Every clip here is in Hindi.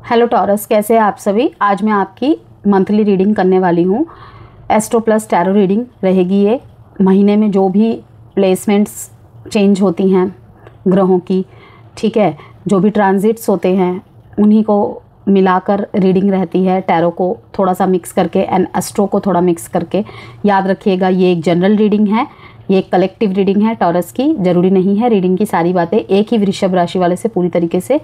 हेलो टॉरस, कैसे हैं आप सभी। आज मैं आपकी मंथली रीडिंग करने वाली हूँ। एस्ट्रो प्लस टैरो रीडिंग रहेगी ये। महीने में जो भी प्लेसमेंट्स चेंज होती हैं ग्रहों की, ठीक है, जो भी ट्रांजिट्स होते हैं उन्हीं को मिलाकर रीडिंग रहती है। टैरो को थोड़ा सा मिक्स करके एंड एस्ट्रो को थोड़ा मिक्स करके। याद रखिएगा, ये एक जनरल रीडिंग है, ये एक कलेक्टिव रीडिंग है टॉरस की। ज़रूरी नहीं है रीडिंग की सारी बातें एक ही वृषभ राशि वाले से पूरी तरीके से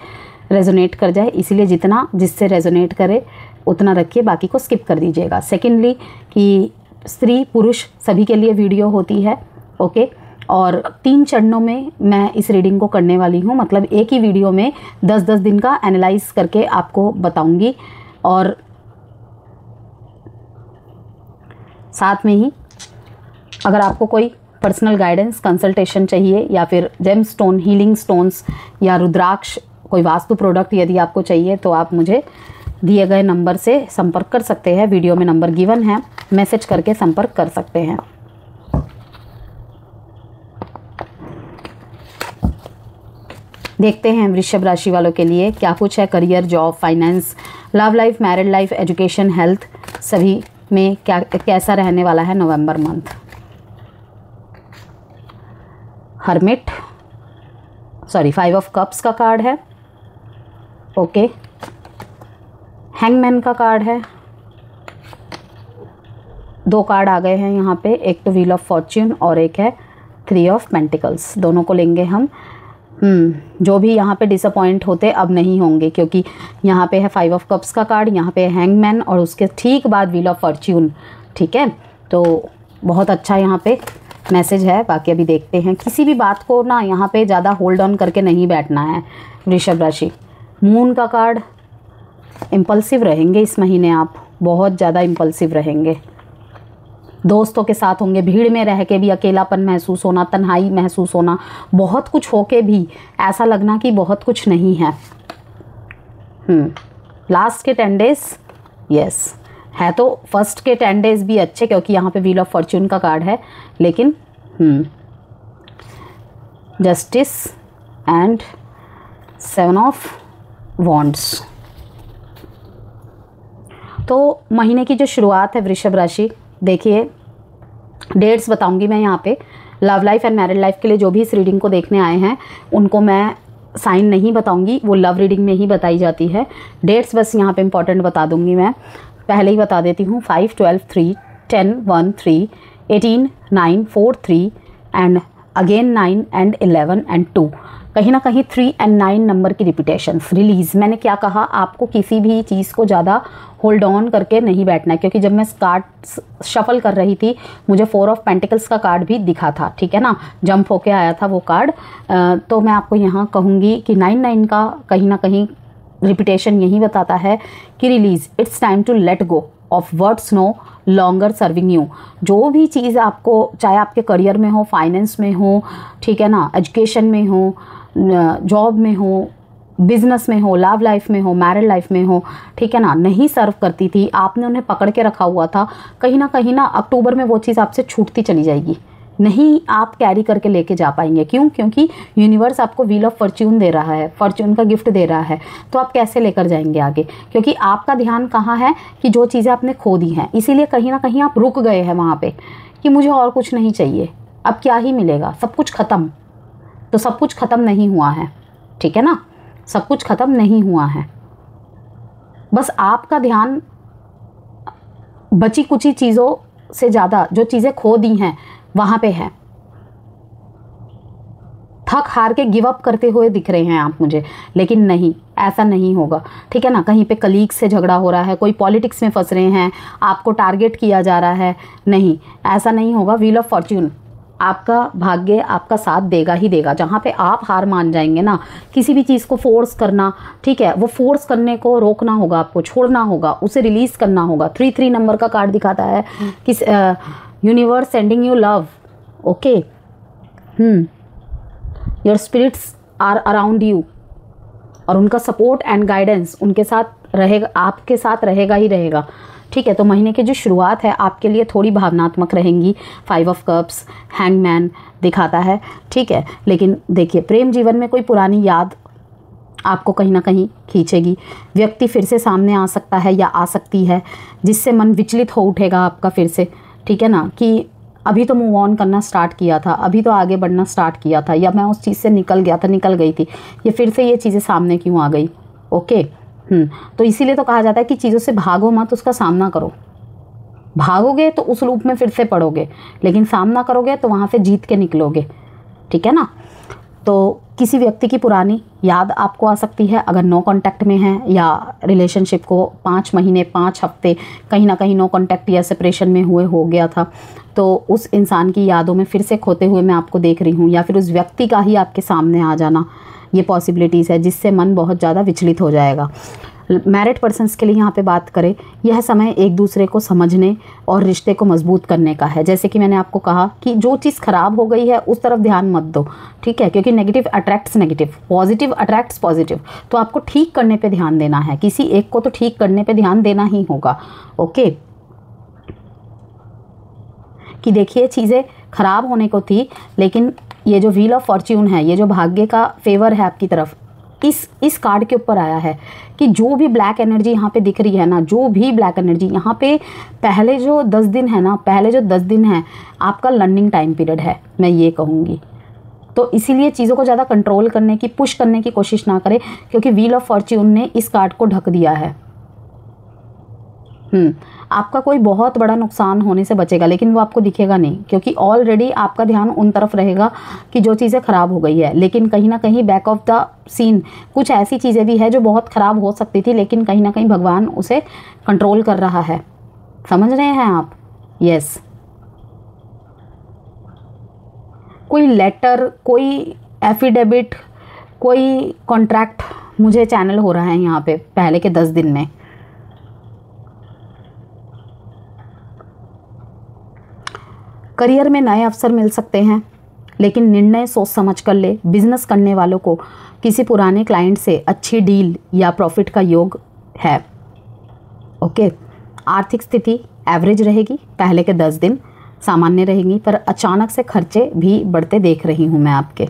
रेजोनेट कर जाए, इसीलिए जितना जिससे रेजोनेट करे उतना रखिए, बाकी को स्किप कर दीजिएगा। सेकेंडली कि स्त्री पुरुष सभी के लिए वीडियो होती है, ओके। और 3 चरणों में मैं इस रीडिंग को करने वाली हूँ, मतलब एक ही वीडियो में 10-10 दिन का एनालाइज करके आपको बताऊंगी। और साथ में ही अगर आपको कोई पर्सनल गाइडेंस कंसल्टेशन चाहिए या फिर जेम स्टोन, हीलिंग स्टोन्स या रुद्राक्ष, कोई वास्तु प्रोडक्ट यदि आपको चाहिए तो आप मुझे दिए गए नंबर से संपर्क कर सकते हैं। वीडियो में नंबर गिवन है, मैसेज करके संपर्क कर सकते हैं। देखते हैं वृषभ राशि वालों के लिए क्या कुछ है। Career, job, finance, love life, married life, education, health, सभी में क्या कैसा रहने वाला है नवंबर मंथ। हर्मिट, 5 ऑफ कप्स का कार्ड है, ओके। हैंगमैन का कार्ड है। 2 कार्ड आ गए हैं यहाँ पे, एक तो व्हील ऑफ फॉर्च्यून और एक है 3 ऑफ पेंटिकल्स। दोनों को लेंगे हम। जो भी यहाँ पे डिसअपॉइंट होते अब नहीं होंगे, क्योंकि यहाँ पे है 5 ऑफ कप्स का कार्ड, यहाँ पे हैंगमैन और उसके ठीक बाद व्हील ऑफ फॉर्च्यून, ठीक है। तो बहुत अच्छा यहाँ पे मैसेज है। बाकी अभी देखते हैं, किसी भी बात को ना यहाँ पे ज़्यादा होल्ड ऑन करके नहीं बैठना है वृषभ राशि। मून का कार्ड, इम्पल्सिव रहेंगे इस महीने आप, बहुत ज़्यादा इम्पल्सिव रहेंगे। दोस्तों के साथ होंगे, भीड़ में रह के भी अकेलापन महसूस होना, तन्हाई महसूस होना, बहुत कुछ होके भी ऐसा लगना कि बहुत कुछ नहीं है। लास्ट के 10 डेज यस है, तो फर्स्ट के 10 डेज भी अच्छे, क्योंकि यहाँ पे व्हील ऑफ फॉर्च्यून का कार्ड है। लेकिन जस्टिस एंड 7 ऑफ वॉन्ड्स। तो महीने की जो शुरुआत है वृषभ राशि, देखिए डेट्स बताऊंगी मैं यहाँ पे। Love life and married life के लिए जो भी इस रीडिंग को देखने आए हैं उनको मैं साइन नहीं बताऊंगी, वो लव रीडिंग में ही बताई जाती है। डेट्स बस यहाँ पे इंपॉर्टेंट बता दूंगी मैं, पहले ही बता देती हूँ। 5, 12, 3, 10, 1, 3, 18, 9, 4, 3 एंड अगेन 9 एंड 11 एंड 2। कहीं ना कहीं 3 एंड 9 नंबर की रिपीटेशंस। रिलीज़, मैंने क्या कहा, आपको किसी भी चीज़ को ज़्यादा होल्ड ऑन करके नहीं बैठना है, क्योंकि जब मैं कार्ड शफल कर रही थी मुझे 4 ऑफ पेंटिकल्स का कार्ड भी दिखा था, ठीक है ना, जंप होके आया था वो कार्ड। तो मैं आपको यहाँ कहूँगी कि 9 का कहीं ना कहीं रिपीटेशन यही बताता है कि release, it's time to let go of words no longer serving you. जो भी चीज़ आपको, चाहे आपके करियर में हो, फाइनेंस में हो, ठीक है ना, एजुकेशन में हो, जॉब में हो, बिजनेस में हो, लव लाइफ में हो, मैरिड लाइफ में हो, ठीक है ना, नहीं सर्व करती थी, आपने उन्हें पकड़ के रखा हुआ था, कहीं ना अक्टूबर में वो चीज़ आपसे छूटती चली जाएगी, नहीं आप कैरी करके लेके जा पाएंगे। क्यों? क्योंकि यूनिवर्स आपको व्हील ऑफ फॉर्च्यून दे रहा है, फॉर्च्यून का गिफ्ट दे रहा है, तो आप कैसे लेकर जाएंगे आगे? क्योंकि आपका ध्यान कहाँ है कि जो चीज़ें आपने खो दी हैं, इसीलिए कहीं ना कहीं आप रुक गए हैं वहाँ पे कि मुझे और कुछ नहीं चाहिए, अब क्या ही मिलेगा, सब कुछ ख़त्म। तो सब कुछ ख़त्म नहीं हुआ है, ठीक है ना, सब कुछ ख़त्म नहीं हुआ है। बस आपका ध्यान बची कुची चीज़ों से ज़्यादा जो चीज़ें खो दी हैं वहाँ पे है। थक हार के गिव अप करते हुए दिख रहे हैं आप मुझे, लेकिन नहीं, ऐसा नहीं होगा, ठीक है ना। कहीं पे कलीग से झगड़ा हो रहा है, कोई पॉलिटिक्स में फंस रहे हैं, आपको टारगेट किया जा रहा है, नहीं, ऐसा नहीं होगा। व्हील ऑफ फॉर्च्यून, आपका भाग्य आपका साथ देगा ही देगा। जहाँ पे आप हार मान जाएंगे ना, किसी भी चीज़ को फोर्स करना, ठीक है, वो फोर्स करने को रोकना होगा, आपको छोड़ना होगा, उसे रिलीज़ करना होगा। 3 नंबर का कार्ड दिखाता है कि universe sending you love, okay, your spirits are around you, और उनका सपोर्ट एंड गाइडेंस उनके साथ रहेगा, आपके साथ रहेगा ही रहेगा, ठीक है। तो महीने की जो शुरुआत है आपके लिए थोड़ी भावनात्मक रहेंगी। 5 ऑफ कप्स, हैंगमैन दिखाता है, ठीक है। लेकिन देखिए, प्रेम जीवन में कोई पुरानी याद आपको कहीं ना कहीं खींचेगी। व्यक्ति फिर से सामने आ सकता है या आ सकती है, जिससे मन विचलित हो उठेगा आपका फिर से, ठीक है ना, कि अभी तो मूव ऑन करना स्टार्ट किया था, अभी तो आगे बढ़ना स्टार्ट किया था, या मैं उस चीज़ से निकल गया था, निकल गई थी, ये फिर से ये चीज़ें सामने क्यों आ गई। ओके। तो इसीलिए तो कहा जाता है कि चीज़ों से भागो मत, उसका सामना करो। भागोगे तो उस लूप में फिर से पड़ोगे, लेकिन सामना करोगे तो वहाँ से जीत के निकलोगे, ठीक है ना। तो किसी व्यक्ति की पुरानी याद आपको आ सकती है अगर नो कांटेक्ट में है, या रिलेशनशिप को 5 महीने 5 हफ्ते कहीं ना कहीं नो कांटेक्ट या सेपरेशन में हुए हो गया था, तो उस इंसान की यादों में फिर से खोते हुए मैं आपको देख रही हूँ, या फिर उस व्यक्ति का ही आपके सामने आ जाना, ये पॉसिबिलिटीज़ है, जिससे मन बहुत ज़्यादा विचलित हो जाएगा। मैरिड पर्सन्स के लिए यहाँ पे बात करें, यह समय एक दूसरे को समझने और रिश्ते को मजबूत करने का है। जैसे कि मैंने आपको कहा कि जो चीज़ ख़राब हो गई है उस तरफ ध्यान मत दो, ठीक है, क्योंकि negative attracts negative, positive attracts positive. तो आपको ठीक करने पे ध्यान देना है, किसी एक को तो ठीक करने पे ध्यान देना ही होगा। ओके, कि देखिए चीज़ें ख़राब होने को थी, लेकिन ये जो व्हील ऑफ फॉर्च्यून है, ये जो भाग्य का फेवर है आपकी तरफ, इस कार्ड के ऊपर आया है कि जो भी ब्लैक एनर्जी यहाँ पे दिख रही है ना, जो भी ब्लैक एनर्जी यहाँ पे पहले जो 10 दिन है ना, पहले जो 10 दिन है आपका लर्निंग टाइम पीरियड है, मैं ये कहूँगी। तो इसीलिए चीज़ों को ज़्यादा कंट्रोल करने की, पुश करने की कोशिश ना करें, क्योंकि व्हील ऑफ फॉर्च्यून ने इस कार्ड को ढक दिया है। आपका कोई बहुत बड़ा नुकसान होने से बचेगा, लेकिन वो आपको दिखेगा नहीं, क्योंकि ऑलरेडी आपका ध्यान उन तरफ रहेगा कि जो चीज़ें ख़राब हो गई है। लेकिन कहीं ना कहीं बैक ऑफ द सीन कुछ ऐसी चीज़ें भी है जो बहुत ख़राब हो सकती थी, लेकिन कहीं ना कहीं भगवान उसे कंट्रोल कर रहा है। समझ रहे हैं आप? यस। कोई लेटर, कोई एफिडेविट, कोई कॉन्ट्रैक्ट मुझे चैनल हो रहा है यहाँ पे पहले के 10 दिन में। करियर में नए अवसर मिल सकते हैं, लेकिन निर्णय सोच समझ कर ले। बिजनेस करने वालों को किसी पुराने क्लाइंट से अच्छी डील या प्रॉफिट का योग है। ओके। आर्थिक स्थिति एवरेज रहेगी, पहले के 10 दिन सामान्य रहेंगी, पर अचानक से खर्चे भी बढ़ते देख रही हूँ मैं आपके।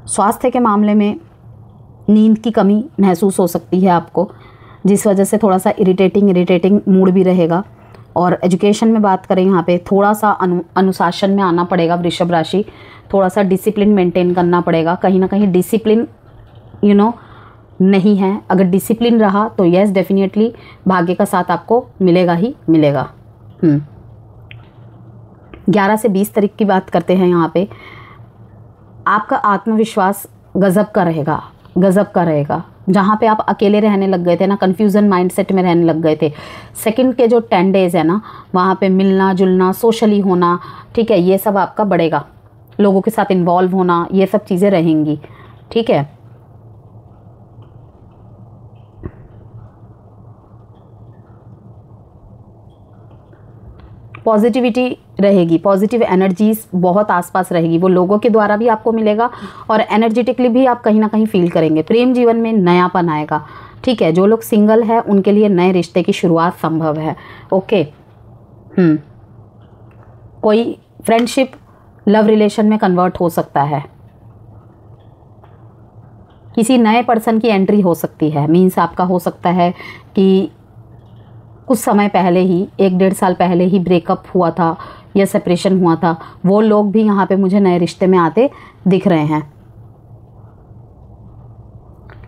स्वास्थ्य के मामले में नींद की कमी महसूस हो सकती है आपको, जिस वजह से थोड़ा सा इरिटेटिंग मूड भी रहेगा। और एजुकेशन में बात करें, यहाँ पे थोड़ा सा अनुशासन में आना पड़ेगा वृषभ राशि, थोड़ा सा डिसिप्लिन मेंटेन करना पड़ेगा। कहीं ना कहीं डिसिप्लिन नहीं है, अगर डिसिप्लिन रहा तो यस डेफिनेटली भाग्य का साथ आपको मिलेगा ही मिलेगा। 11 से 20 तारीख की बात करते हैं यहाँ पे, आपका आत्मविश्वास गजब का रहेगा, गजब का रहेगा। जहाँ पे आप अकेले रहने लग गए थे ना, कन्फ्यूज़न माइंडसेट में रहने लग गए थे, सेकंड के जो 10 डेज़ है ना, वहाँ पे मिलना जुलना, सोशली होना, ठीक है, ये सब आपका बढ़ेगा। लोगों के साथ इन्वॉल्व होना, ये सब चीज़ें रहेंगी, ठीक है। पॉजिटिविटी रहेगी, पॉजिटिव एनर्जीज बहुत आसपास रहेगी, वो लोगों के द्वारा भी आपको मिलेगा और एनर्जेटिकली भी आप कहीं ना कहीं फील करेंगे। प्रेम जीवन में नयापन आएगा, ठीक है। जो लोग सिंगल है उनके लिए नए रिश्ते की शुरुआत संभव है। ओके। कोई फ्रेंडशिप लव रिलेशन में कन्वर्ट हो सकता है, किसी नए पर्सन की एंट्री हो सकती है। मीन्स आपका हो सकता है कि कुछ समय पहले ही, 1-1.5 साल पहले ही ब्रेकअप हुआ था या सेपरेशन हुआ था, वो लोग भी यहाँ पे मुझे नए रिश्ते में आते दिख रहे हैं।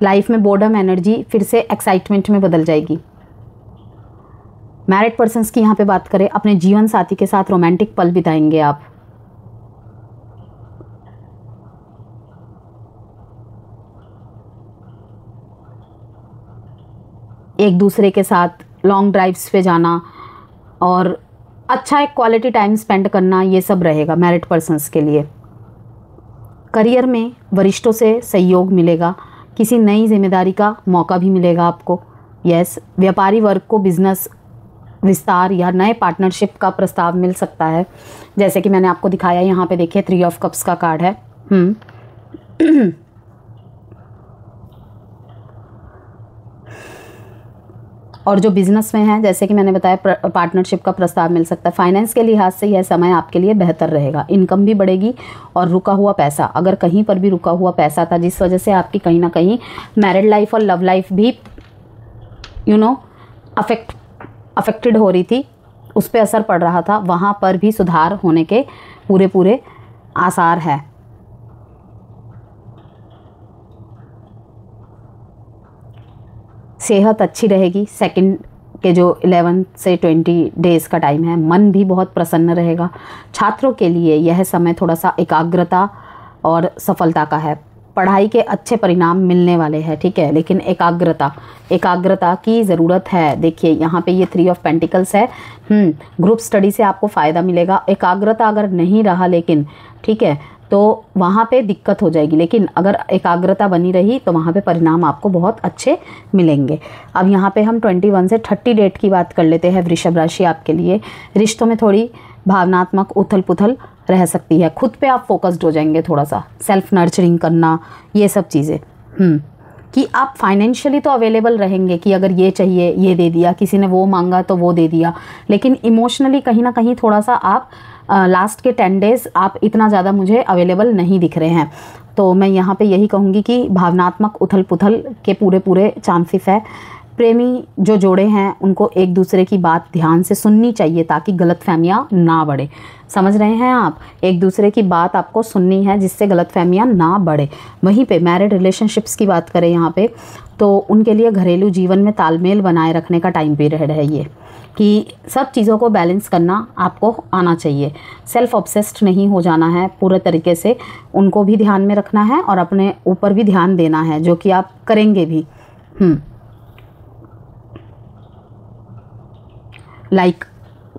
लाइफ में बोर्डम एनर्जी फिर से एक्साइटमेंट में बदल जाएगी। मैरिड पर्सन्स की यहाँ पे बात करें, अपने जीवन साथी के साथ रोमांटिक पल बिताएंगे आप। एक दूसरे के साथ लॉन्ग ड्राइव्स पे जाना और अच्छा एक क्वालिटी टाइम स्पेंड करना, ये सब रहेगा मैरिड पर्सन्स के लिए। करियर में वरिष्ठों से सहयोग मिलेगा, किसी नई जिम्मेदारी का मौका भी मिलेगा आपको। यस, व्यापारी वर्ग को बिजनेस विस्तार या नए पार्टनरशिप का प्रस्ताव मिल सकता है, जैसे कि मैंने आपको दिखाया यहाँ पे देखिए 3 ऑफ कप्स का कार्ड है। और जो बिज़नेस में है, जैसे कि मैंने बताया, पार्टनरशिप का प्रस्ताव मिल सकता है। फाइनेंस के लिहाज से यह समय आपके लिए बेहतर रहेगा, इनकम भी बढ़ेगी और रुका हुआ पैसा, अगर कहीं पर भी रुका हुआ पैसा था जिस वजह से आपकी कहीं ना कहीं मैरिड लाइफ और लव लाइफ भी अफेक्टेड हो रही थी, उस पर असर पड़ रहा था, वहाँ पर भी सुधार होने के पूरे आसार हैं। सेहत अच्छी रहेगी। सेकंड के जो 11 से 20 डेज़ का टाइम है, मन भी बहुत प्रसन्न रहेगा। छात्रों के लिए यह समय थोड़ा सा एकाग्रता और सफलता का है। पढ़ाई के अच्छे परिणाम मिलने वाले हैं, ठीक है, लेकिन एकाग्रता की ज़रूरत है। देखिए यहाँ पे ये 3 ऑफ पेंटिकल्स है। ग्रुप स्टडी से आपको फ़ायदा मिलेगा। एकाग्रता अगर नहीं रहा लेकिन, ठीक है, तो वहाँ पे दिक्कत हो जाएगी, लेकिन अगर एकाग्रता बनी रही तो वहाँ पे परिणाम आपको बहुत अच्छे मिलेंगे। अब यहाँ पे हम 21 से 30 डेट की बात कर लेते हैं। वृषभ राशि आपके लिए रिश्तों में थोड़ी भावनात्मक उथल पुथल रह सकती है। खुद पे आप फोकस्ड हो जाएंगे, थोड़ा सा सेल्फ नर्चरिंग करना, ये सब चीज़ें। कि आप फाइनेंशियली तो अवेलेबल रहेंगे कि अगर ये चाहिए ये दे दिया, किसी ने वो मांगा तो वो दे दिया, लेकिन इमोशनली कहीं ना कहीं थोड़ा सा आप लास्ट के 10 डेज़ आप इतना ज़्यादा मुझे अवेलेबल नहीं दिख रहे हैं। तो मैं यहाँ पे यही कहूँगी कि भावनात्मक उथल पुथल के पूरे चांसेस है। प्रेमी जो जोड़े हैं उनको एक दूसरे की बात ध्यान से सुननी चाहिए ताकि गलतफहमियाँ ना बढ़े। समझ रहे हैं आप? एक दूसरे की बात आपको सुननी है जिससे गलतफहमियाँ ना बढ़े। वहीं पे मैरिड रिलेशनशिप्स की बात करें यहाँ पे, तो उनके लिए घरेलू जीवन में तालमेल बनाए रखने का टाइम पीरियड है ये, कि सब चीज़ों को बैलेंस करना आपको आना चाहिए। सेल्फ ऑब्सेस्ड नहीं हो जाना है, पूरे तरीके से उनको भी ध्यान में रखना है और अपने ऊपर भी ध्यान देना है, जो कि आप करेंगे भी। लाइक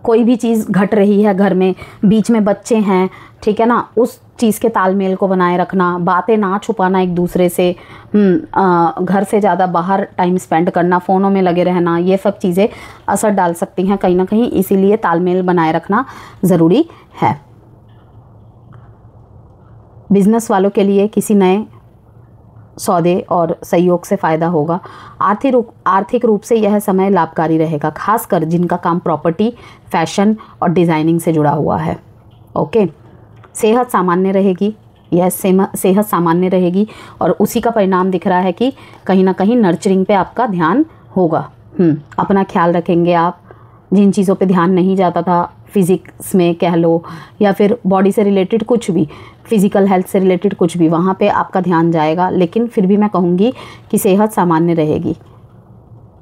कोई भी चीज़ घट रही है घर में, बीच में बच्चे हैं, ठीक है ना, उस चीज़ के तालमेल को बनाए रखना, बातें ना छुपाना एक दूसरे से, घर से ज़्यादा बाहर टाइम स्पेंड करना, फ़ोनों में लगे रहना, ये सब चीज़ें असर डाल सकती हैं कहीं ना कहीं, इसीलिए तालमेल बनाए रखना ज़रूरी है। बिजनेस वालों के लिए किसी नए सौदे और सहयोग से फ़ायदा होगा। आर्थिक रूप से यह समय लाभकारी रहेगा, खासकर जिनका काम प्रॉपर्टी, फैशन और डिज़ाइनिंग से जुड़ा हुआ है। ओके, सेहत सामान्य रहेगी। यह सेहत सामान्य रहेगी और उसी का परिणाम दिख रहा है कि कहीं ना कहीं नर्चरिंग पे आपका ध्यान होगा। अपना ख्याल रखेंगे आप। जिन चीज़ों पे ध्यान नहीं जाता था, फिज़िक्स में कह लो या फिर बॉडी से रिलेटेड कुछ भी, फिज़िकल हेल्थ से रिलेटेड कुछ भी, वहाँ पे आपका ध्यान जाएगा। लेकिन फिर भी मैं कहूँगी कि सेहत सामान्य रहेगी।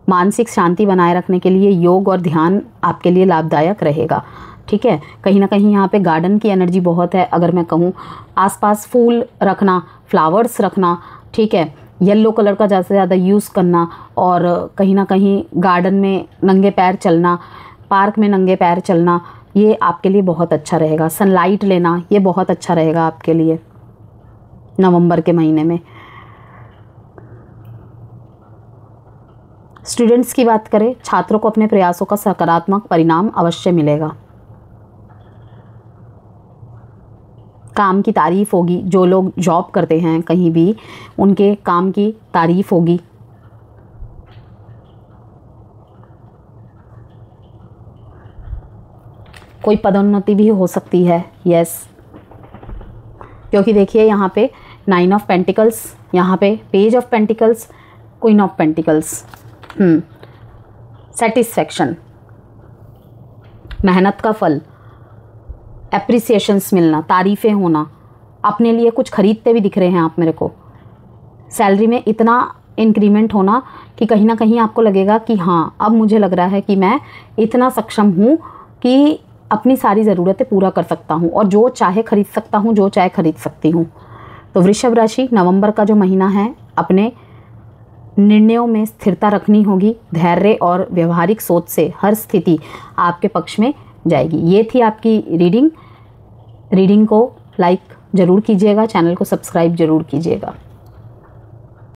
मानसिक शांति बनाए रखने के लिए योग और ध्यान आपके लिए लाभदायक रहेगा, ठीक है। कहीं ना कहीं यहाँ पे गार्डन की एनर्जी बहुत है। अगर मैं कहूँ आसपास फूल रखना, फ्लावर्स रखना, ठीक है, येलो कलर का ज़्यादा से ज़्यादा यूज़ करना, और कहीं ना कहीं गार्डन में नंगे पैर चलना, पार्क में नंगे पैर चलना, ये आपके लिए बहुत अच्छा रहेगा। सनलाइट लेना, ये बहुत अच्छा रहेगा आपके लिए नवंबर के महीने में। स्टूडेंट्स की बात करें, छात्रों को अपने प्रयासों का सकारात्मक परिणाम अवश्य मिलेगा। काम की तारीफ होगी। जो लोग जॉब करते हैं कहीं भी, उनके काम की तारीफ होगी। कोई पदोन्नति भी हो सकती है, यस, क्योंकि देखिए यहाँ पे 9 ऑफ पेंटिकल्स, यहाँ पे page of pentacles, queen of pentacles. Satisfaction, मेहनत का फल, एप्रिसिएशंस मिलना, तारीफ़ें होना, अपने लिए कुछ खरीदते भी दिख रहे हैं आप मेरे को। सैलरी में इतना इंक्रीमेंट होना कि कहीं ना कहीं आपको लगेगा कि हाँ, अब मुझे लग रहा है कि मैं इतना सक्षम हूँ कि अपनी सारी ज़रूरतें पूरा कर सकता हूँ और जो चाहे खरीद सकता हूँ, जो चाहे खरीद सकती हूँ। तो वृषभ राशि, नवंबर का जो महीना है, अपने निर्णयों में स्थिरता रखनी होगी। धैर्य और व्यवहारिक सोच से हर स्थिति आपके पक्ष में जाएगी। ये थी आपकी रीडिंग को लाइक ज़रूर कीजिएगा, चैनल को सब्सक्राइब ज़रूर कीजिएगा।